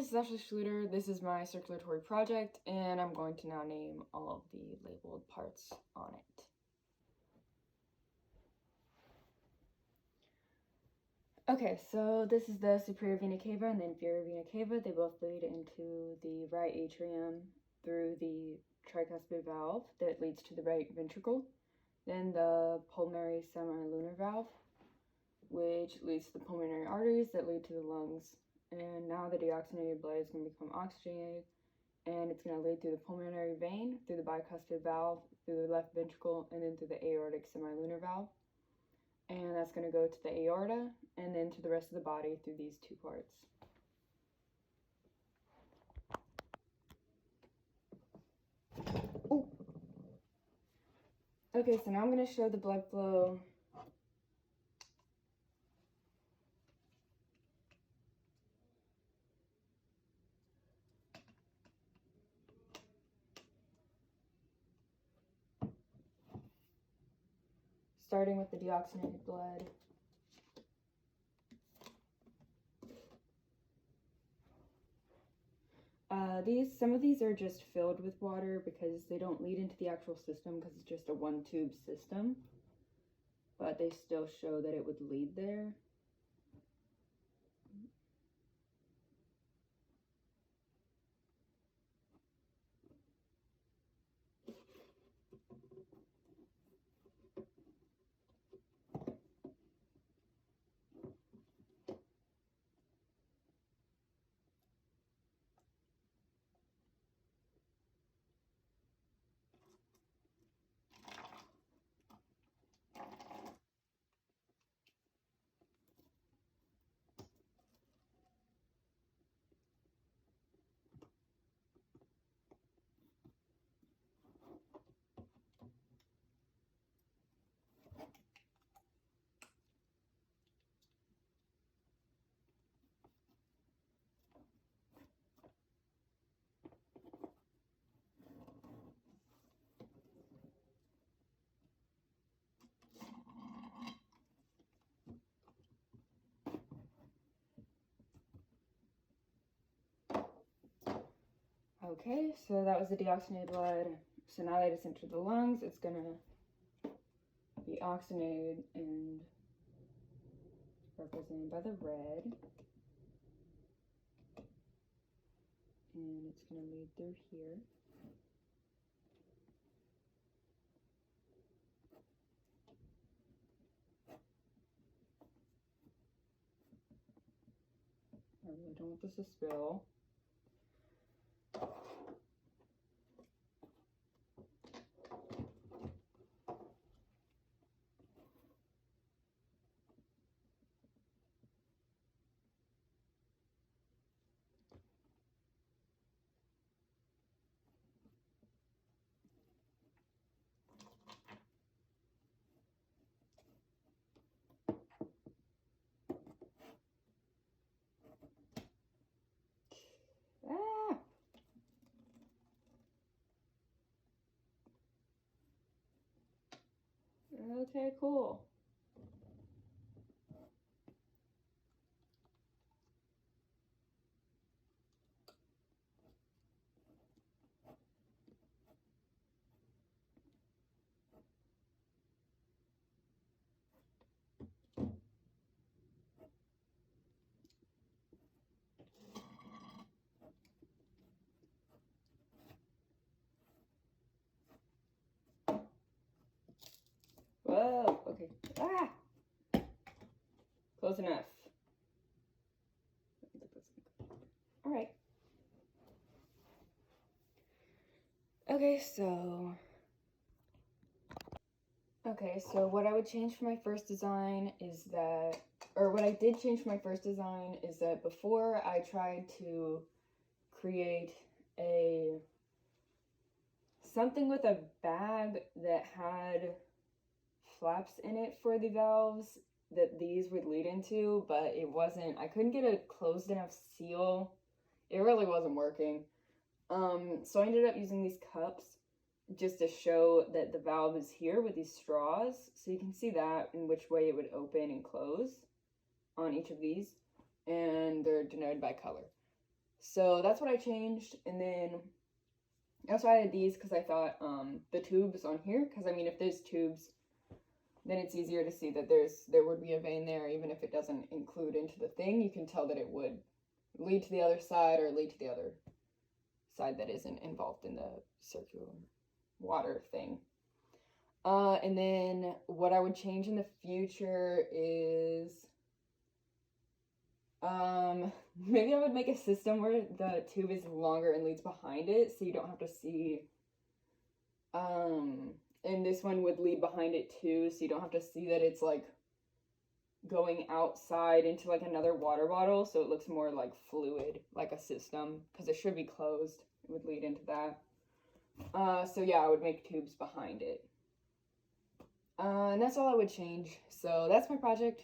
this is Ashley Schluter. This is my circulatory project, and I'm going to now name all of the labeled parts on it. Okay, so this is the superior vena cava and the inferior vena cava. They both lead into the right atrium through the tricuspid valve that leads to the right ventricle. Then the pulmonary semilunar valve, which leads to the pulmonary arteries that lead to the lungs. And now the deoxygenated blood is going to become oxygenated, and it's going to lead through the pulmonary vein, through the bicuspid valve, through the left ventricle, and then through the aortic semilunar valve. And that's going to go to the aorta, and then to the rest of the body through these two parts. Ooh. Okay, so now I'm going to show the blood flow starting with the deoxygenated blood. Some of these are just filled with water because they don't lead into the actual system because it's just a one-tube system, but they still show that it would lead there. Okay, so that was the deoxygenated blood. So now that it's entered the lungs, it's gonna be oxygenated and represented by the red. And it's gonna lead through here. I really don't want this to spill. Okay, cool. Whoa, okay. Close enough. All right. Okay, so what I would change for my first design is that, or what I did change for my first design is that before I tried to create something with a bag that had flaps in it for the valves that these would lead into, but I couldn't get a closed enough seal. It really wasn't working. So I ended up using these cups just to show that the valve is here with these straws. So you can see that in which way it would open and close on each of these. And they're denoted by color. So that's what I changed. And then I also added these because I thought the tubes on here, because I mean if there's tubes, then it's easier to see that there would be a vein there, even if it doesn't include into the thing. You can tell that it would lead to the other side or lead to the other side that isn't involved in the circular water thing. And then what I would change in the future is maybe I would make a system where the tube is longer and leads behind it, so you don't have to see, and this one would lead behind it too, so you don't have to see that it's like going outside into like another water bottle, so it looks more like fluid, like a system, because it should be closed. It would lead into that. So yeah, I would make tubes behind it. And that's all I would change. So that's my project.